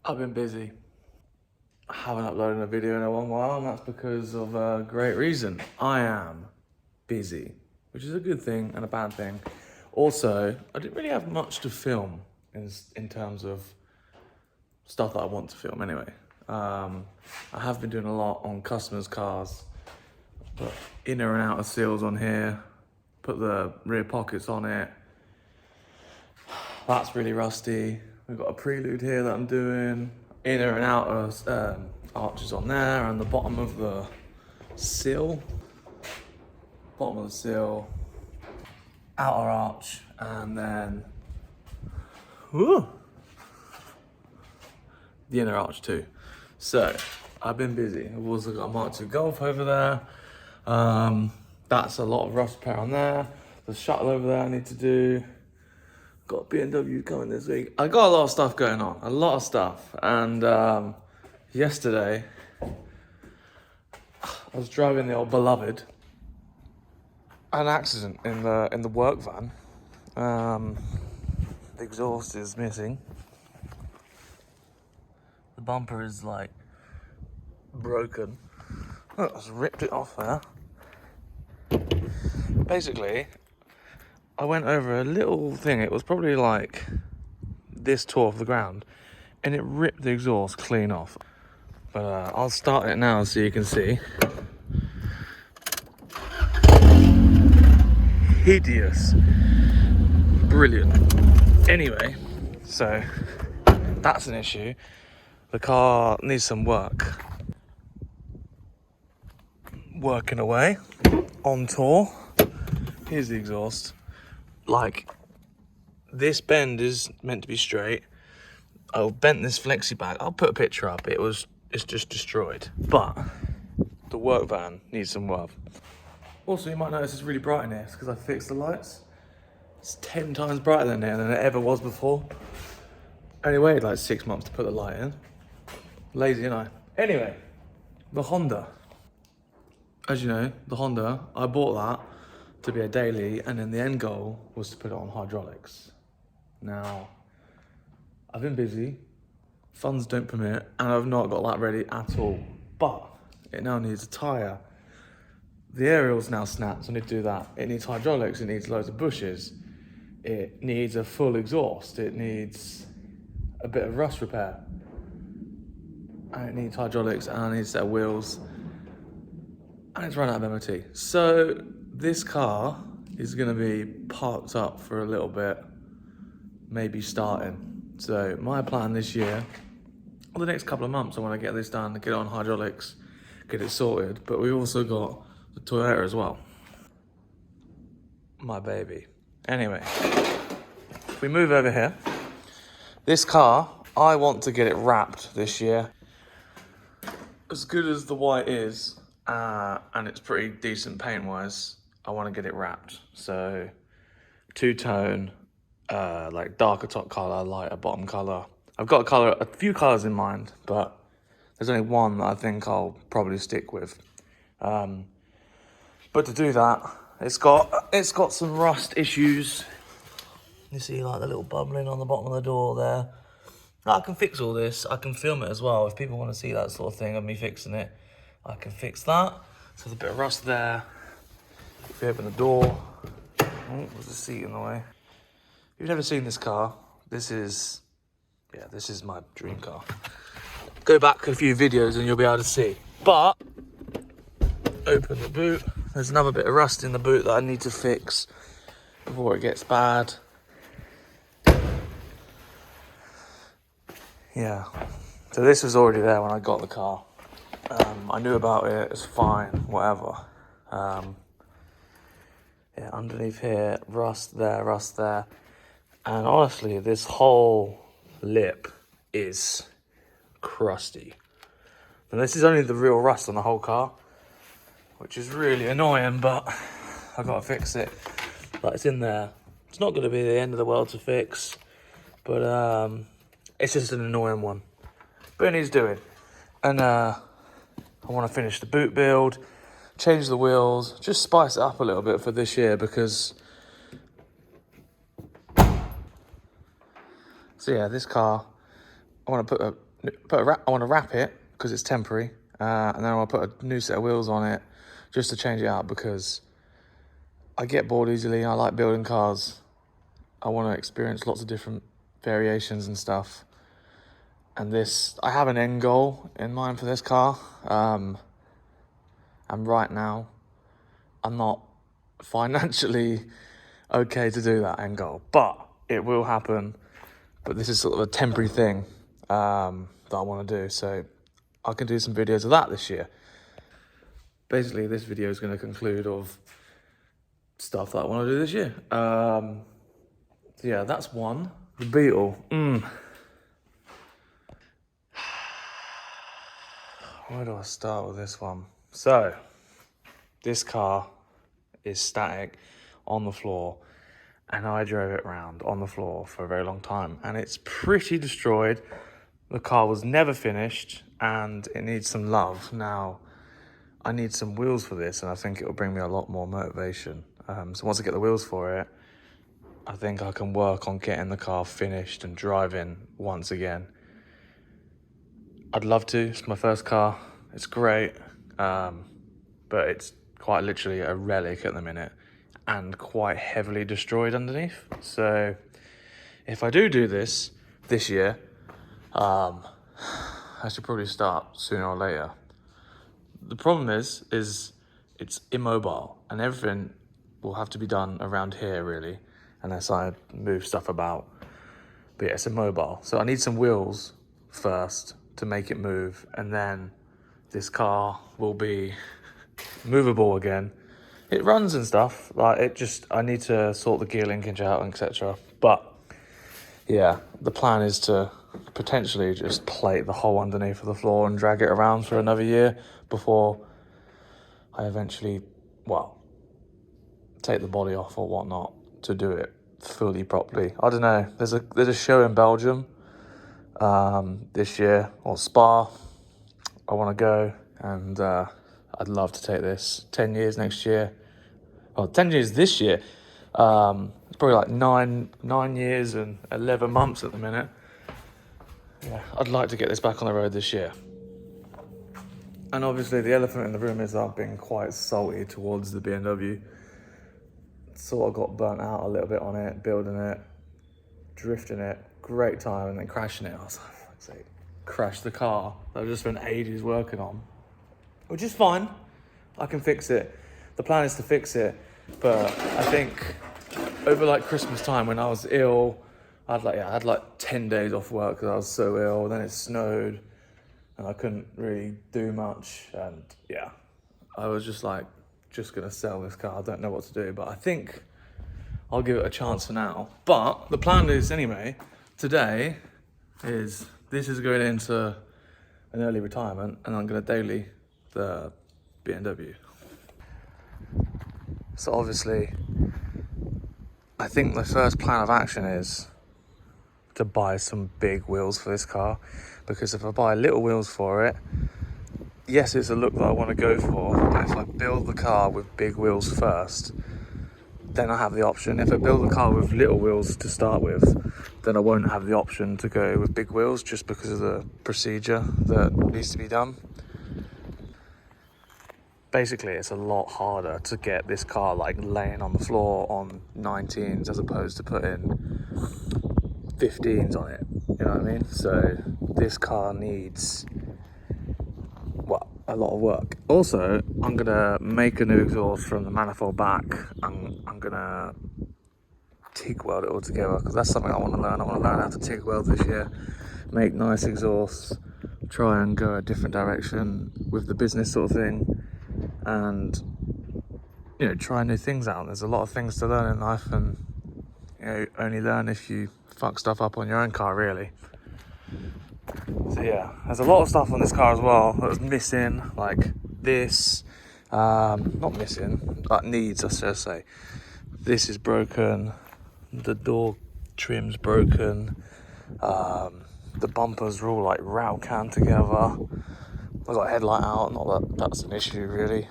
I've been busy. I haven't uploaded a video in a long while, and that's because of a great reason. I am busy, which is a good thing and a bad thing. Also, I didn't really have much to film in terms of stuff that I want to film anyway. I have been doing a lot on customers' cars, put inner and outer seals on here, put the rear pockets on it. That's really rusty. We've got a prelude here that I'm doing. Inner and outer arches on there, and the bottom of the sill. Bottom of the sill. Outer arch, and then whoo, the inner arch too. So I've been busy. I've also got a Mark II Golf over there. That's a lot of rust repair on there. The shuttle over there I need to do. Got BMW coming this week. I got a lot of stuff going on, a lot of stuff. And yesterday, I was driving the old beloved. An accident in the work van. The exhaust is missing. The bumper is like broken. Oh, I just ripped it off there. Basically, I went over a little thing. It was probably like this tall off the ground, and it ripped the exhaust clean off. But I'll start it now so you can see. Hideous. Brilliant. Anyway, so that's an issue. The car needs some work. Working away on tour. Here's the exhaust. Like, this bend is meant to be straight. I've bent this flexi back. I'll put a picture up. It's just destroyed. But the work van needs some love. Also, you might notice it's really bright in here. It's because I fixed the lights. It's 10 times brighter than it ever was before. Only waited like 6 months to put the light in. Lazy, ain't I? Anyway, the Honda. As you know, the Honda, I bought that to be a daily, and then the end goal was to put it on hydraulics. Now, I've been busy, funds don't permit, and I've not got that ready at all. But it now needs a tyre. The aerial's now snapped, so I need to do that. It needs hydraulics, it needs loads of bushes. It needs a full exhaust. It needs a bit of rust repair. And it needs hydraulics, and I need a set of wheels. And it's run out of MOT. So this car is gonna be parked up for a little bit, maybe starting. So my plan this year, or the next couple of months, I wanna get this done, get it on hydraulics, get it sorted. But we've also got the Toyota as well. My baby. Anyway, if we move over here, this car, I want to get it wrapped this year. As good as the white is, and it's pretty decent paint-wise, I want to get it wrapped. So, two-tone, like darker top colour, lighter bottom colour. I've got a few colours in mind, but there's only one that I think I'll probably stick with. But to do that, it's got some rust issues. You see like the little bubbling on the bottom of the door there. I can fix all this. I can film it as well. If people want to see that sort of thing of me fixing it, I can fix that. So there's a bit of rust there. If you open the door, oh, there's a seat in the way. If you've never seen this car, this is my dream car. Go back a few videos and you'll be able to see. But, open the boot. There's another bit of rust in the boot that I need to fix before it gets bad. Yeah, so this was already there when I got the car. I knew about it, it's fine, whatever. Yeah, underneath here, rust there. And honestly, this whole lip is crusty. And this is only the real rust on the whole car, which is really annoying, but I've got to fix it. But it's in there. It's not going to be the end of the world to fix, but it's just an annoying one. But it needs doing. And I want to finish the boot build, change the wheels, just spice it up a little bit for this year because... So yeah, this car, I want to put a I want to wrap it because it's temporary, and then I want to put a new set of wheels on it just to change it out because I get bored easily. I like building cars. I want to experience lots of different variations and stuff. And I have an end goal in mind for this car. And right now, I'm not financially okay to do that end goal, but it will happen. But this is sort of a temporary thing that I want to do. So I can do some videos of that this year. Basically, this video is going to conclude of stuff that I want to do this year. So yeah, that's one. The Beetle. Where do I start with this one? So, this car is static on the floor, and I drove it around on the floor for a very long time, and it's pretty destroyed. The car was never finished, and it needs some love. Now, I need some wheels for this, and I think it will bring me a lot more motivation. So once I get the wheels for it, I think I can work on getting the car finished and driving once again. I'd love to. It's my first car. It's great, but it's quite literally a relic at the minute and quite heavily destroyed underneath. So if I do this year, I should probably start sooner or later. The problem is it's immobile, and everything will have to be done around here really, unless I move stuff about. But yeah, it's immobile. So I need some wheels first to make it move, and then this car will be movable again. It runs and stuff, like I need to sort the gear linkage out, etc. But yeah, the plan is to potentially just plate the hole underneath of the floor and drag it around for another year before I eventually, take the body off or whatnot to do it fully properly. I don't know. There's a show in Belgium this year, or Spa. I want to go, and I'd love to take this. 10 years next year. Well, 10 years this year. It's probably like 9 years and 11 months at the minute. Yeah, I'd like to get this back on the road this year. And obviously the elephant in the room is I've been quite salty towards the BMW. Sort of got burnt out a little bit on it, building it, drifting it, great time, and then crashing it. I was like, for fuck's sake, crashed the car that I've just spent ages working on, which is fine. I can fix it. The plan is to fix it, but I think over like Christmas time when I was ill, I had like 10 days off work because I was so ill. Then it snowed, and I couldn't really do much. And yeah, I was just gonna sell this car. I don't know what to do, but I think I'll give it a chance for now. But the plan is anyway, today this is going into an early retirement, and I'm gonna daily the BMW. So obviously, I think the first plan of action is to buy some big wheels for this car, because if I buy little wheels for it, yes, it's a look that I want to go for, but if I build the car with big wheels first, then I have the option. If I build the car with little wheels to start with, then I won't have the option to go with big wheels just because of the procedure that needs to be done. Basically, it's a lot harder to get this car like laying on the floor on 19s as opposed to putting 15s on it, you know what I mean? So this car needs, a lot of work. Also, I'm gonna make a new exhaust from the manifold back. I'm gonna TIG weld it all together, because that's something I want to learn. I want to learn how to TIG weld this year, make nice exhausts, try and go a different direction with the business sort of thing, and try new things out. There's a lot of things to learn in life, and only learn if you fuck stuff up on your own car, really. So yeah, there's a lot of stuff on this car as well that was missing, like this, not missing, but needs, I should say. This is broken, the door trim's broken, the bumpers are all like route can together. I've got a headlight out, not that that's an issue really.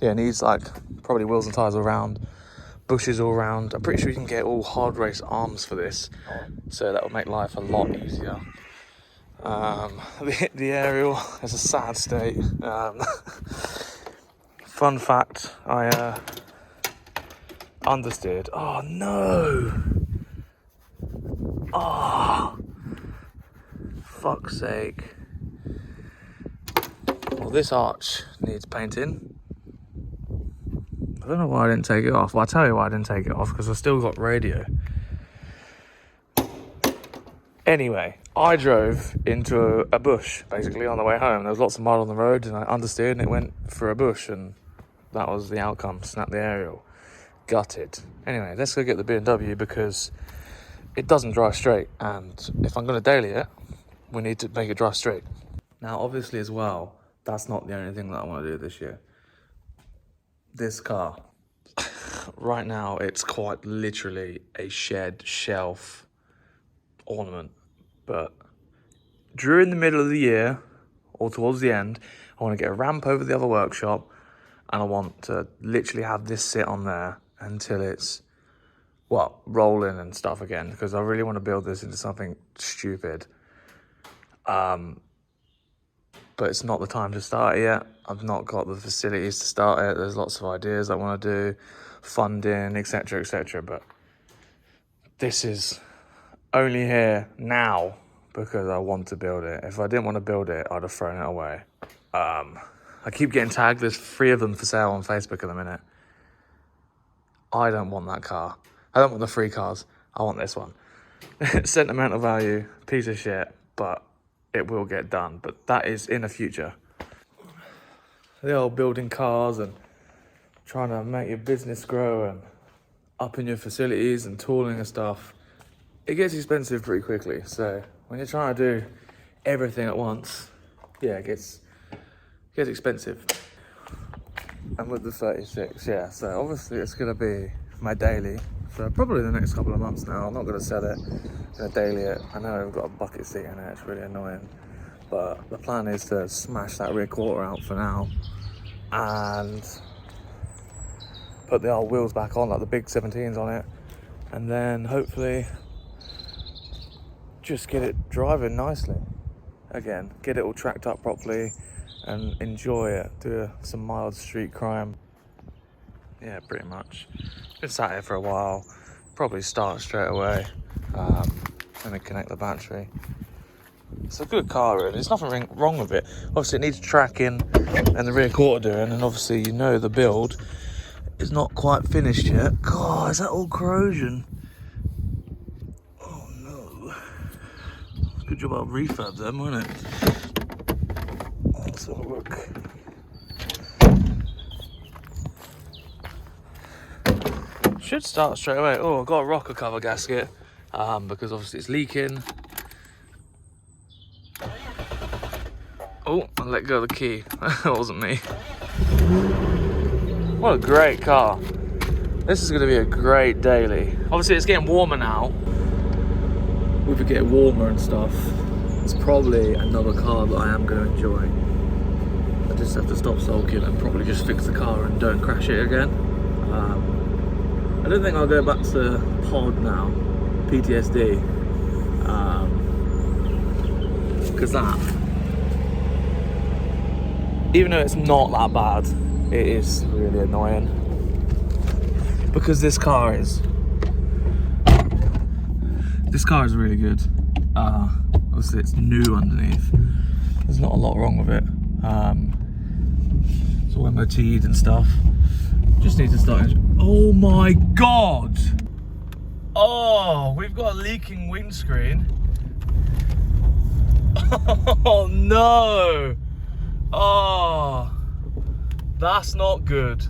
It needs like probably wheels and tyres all round, bushes all round. I'm pretty sure you can get all hard race arms for this, so that will make life a lot easier. The aerial is a sad state. Fun fact, I understeered. Oh no! Oh, fuck's sake. Well, this arch needs painting. I don't know why I didn't take it off. Well, I'll tell you why I didn't take it off, because I still got radio. Anyway, I drove into a bush, basically, on the way home. There was lots of mud on the road, and I understeered, and it went for a bush, and that was the outcome. Snapped the aerial. Gutted. Anyway, let's go get the BMW, because it doesn't drive straight, and if I'm going to daily it, we need to make it drive straight. Now, obviously, as well, that's not the only thing that I want to do this year. This car, right now, it's quite literally a shed shelf ornament, but during the middle of the year or towards the end, I want to get a ramp over the other workshop, and I want to literally have this sit on there until it's, well, rolling and stuff again, because I really want to build this into something stupid. But it's not the time to start it yet. I've not got the facilities to start it. There's lots of ideas I want to do, funding, etc, etc. But this is only here now because I want to build it. If I didn't want to build it, I'd have thrown it away. I keep getting tagged. There's 3 of them for sale on Facebook at the minute. I don't want that car. I don't want the 3 cars. I want this one. Sentimental value, piece of shit, but it will get done. But that is in the future. The old building cars and trying to make your business grow and upping your facilities and tooling and stuff, it gets expensive pretty quickly. So when you're trying to do everything at once, yeah, it gets expensive. And with the 36, yeah, so obviously it's going to be my daily for probably the next couple of months now. I'm not going to sell it, I'm going to daily it. I know I've got a bucket seat in it, it's really annoying. But the plan is to smash that rear quarter out for now and put the old wheels back on, like the big 17s on it. And then hopefully just get it driving nicely. Again, get it all tracked up properly and enjoy it, do some mild street crime. Yeah, pretty much. Been sat here for a while, probably start straight away, and then connect the battery. It's a good car really, there's nothing wrong with it. Obviously it needs tracking and the rear quarter doing, and obviously you know the build is not quite finished yet. God, is that all corrosion? Oh no. Good job I'll refurb them, wasn't it? Let's have a look. Should start straight away. Oh, I've got a rocker cover gasket because obviously it's leaking. Oh, I let go of the key. That wasn't me. What a great car. This is going to be a great daily. Obviously it's getting warmer now. With it getting warmer and stuff, it's probably another car that I am going to enjoy. I just have to stop sulking and probably just fix the car and don't crash it again. I don't think I'll go back to pod now, PTSD, because that, even though it's not that bad, it is really annoying. Because this car is really good. Obviously it's new underneath. There's not a lot wrong with it. It's all MOT'd and stuff. Just need to start. Oh my god! Oh, we've got a leaking windscreen. Oh no! Oh, that's not good.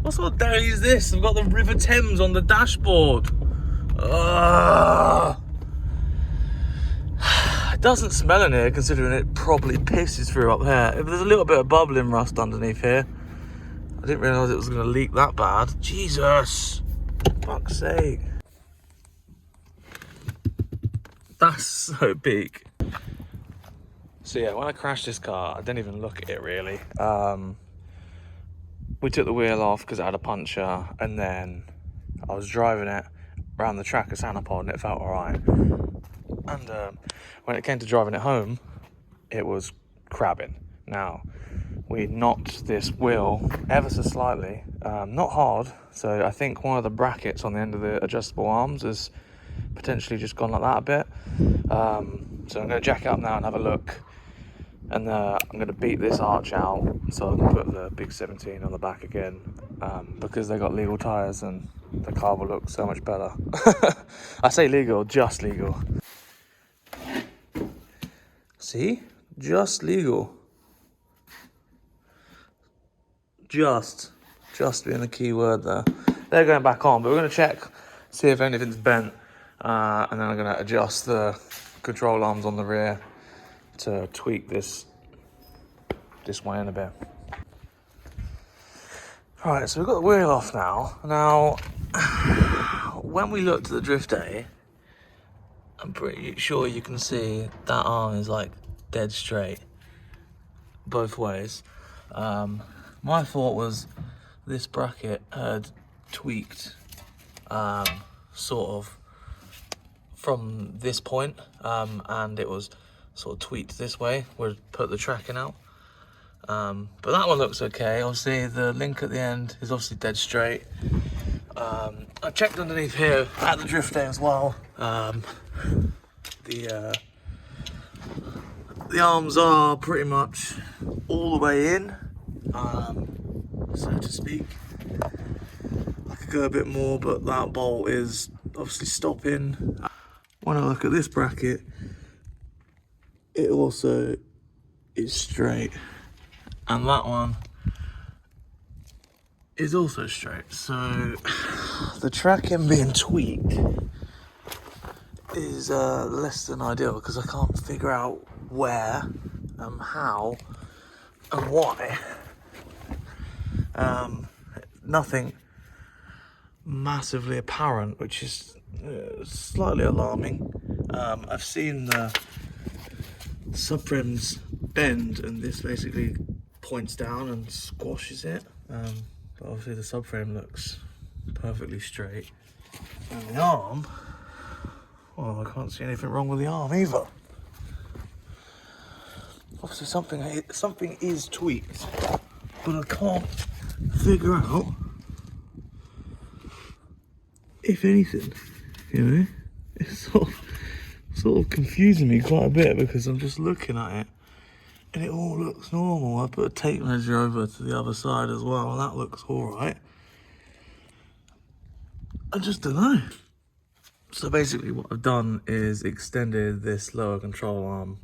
What sort of daily is this? I've got the River Thames on the dashboard. It doesn't smell in here, considering it probably pisses through up there. There's a little bit of bubbling rust underneath here. I didn't realise it was going to leak that bad. Jesus! Fuck's sake. That's so big. So yeah, when I crashed this car, I didn't even look at it really. We took the wheel off because it had a puncture, and then I was driving it around the track of Sanapod and it felt alright. And when it came to driving it home, it was crabbing. Now, we knocked this wheel ever so slightly, not hard, so I think one of the brackets on the end of the adjustable arms has potentially just gone like that a bit. So I'm going to jack it up now and have a look, and I'm going to beat this arch out so I can put the big 17 on the back again, because they got legal tyres and the car will look so much better. I say legal, just legal. See? Just legal. Just being the key word there. They're going back on, but we're going to check, see if anything's bent, and then I'm going to adjust the control arms on the rear to tweak this one in a bit. Right, so we've got the wheel off now. Now, when we looked at the drift day, I'm pretty sure you can see that arm is like dead straight both ways. My thought was this bracket had tweaked sort of from this point, and it was sort of tweaked this way, would put the tracking out. But that one looks okay. Obviously the link at the end is obviously dead straight. I checked underneath here at the drift day as well. The arms are pretty much all the way in, so to speak. I could go a bit more, but that bolt is obviously stopping. When I look at this bracket, it also is straight, and that one is also straight. So the tracking being tweaked is less than ideal, because I can't figure out where, how, and why. Nothing massively apparent, which is slightly alarming. I've seen the subframes bend, and this basically points down and squashes it. But obviously the subframe looks perfectly straight. And the arm, well, I can't see anything wrong with the arm either. Obviously something is tweaked, but I can't figure out if anything, you know. It's sort of confusing me quite a bit, because I'm just looking at it and it all looks normal. I put a tape measure over to the other side as well, and that looks alright. I just don't know. So basically what I've done is extended this lower control arm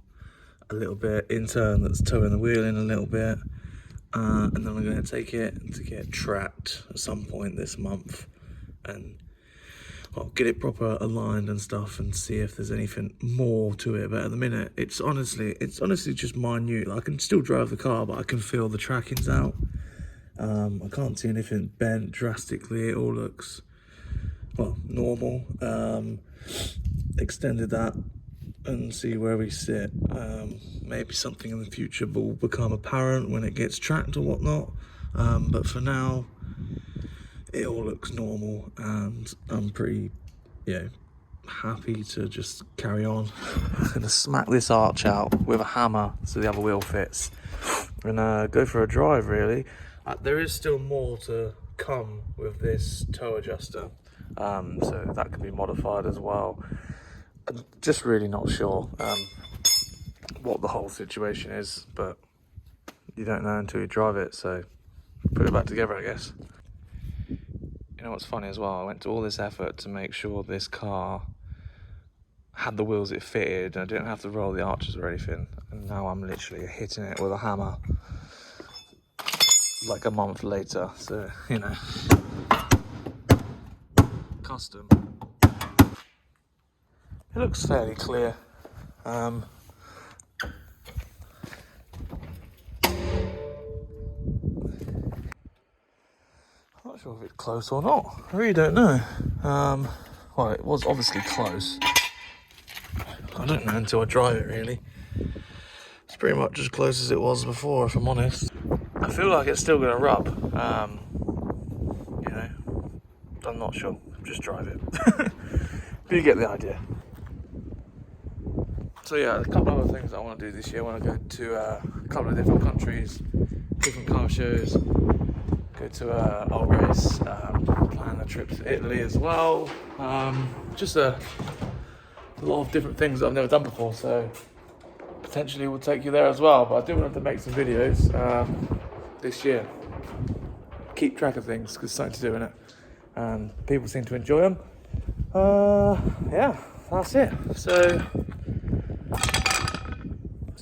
a little bit, in turn that's towing the wheel in a little bit, and then I'm going to take it to get tracked at some point this month, and I'll get it proper aligned and stuff, and see if there's anything more to it. But at the minute, it's honestly just minute. I can still drive the car, but I can feel the tracking's out. I can't see anything bent drastically. It all looks, well, normal. Extended that and see where we sit. Maybe something in the future will become apparent when it gets tracked or whatnot. But for now, it all looks normal, and I'm pretty, happy to just carry on. I'm gonna smack this arch out with a hammer so the other wheel fits, and go for a drive, really. There is still more to come with this toe adjuster, so that can be modified as well. I'm just really not sure what the whole situation is, but you don't know until you drive it, so put it back together, I guess. You know what's funny as well? I went to all this effort to make sure this car had the wheels it fitted, and I didn't have to roll the arches or anything, and now I'm literally hitting it with a hammer like a month later. So, custom. It looks fairly clear. I'm not sure if it's close or not. I really don't know. Well, it was obviously close. I don't know until I drive it, really. It's pretty much as close as it was before, if I'm honest. I feel like it's still going to rub. I'm not sure. Just drive it. But you get the idea. So yeah, a couple of other things I want to do this year. I want to go to a couple of different countries, different car shows, go to a old race, plan a trip to Italy as well. Just a lot of different things that I've never done before, so potentially we'll take you there as well. But I do want to make some videos this year. Keep track of things, because it's something to do in it. And people seem to enjoy them. Yeah, that's it. So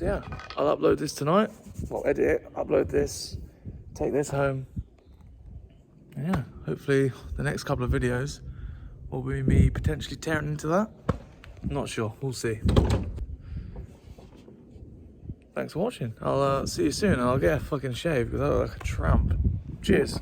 yeah, I'll upload this tonight. Well, edit it, upload this, take this home. And yeah, hopefully the next couple of videos will be me potentially tearing into that. Not sure, we'll see. Thanks for watching. I'll see you soon. I'll get a fucking shave because I look like a tramp. Cheers.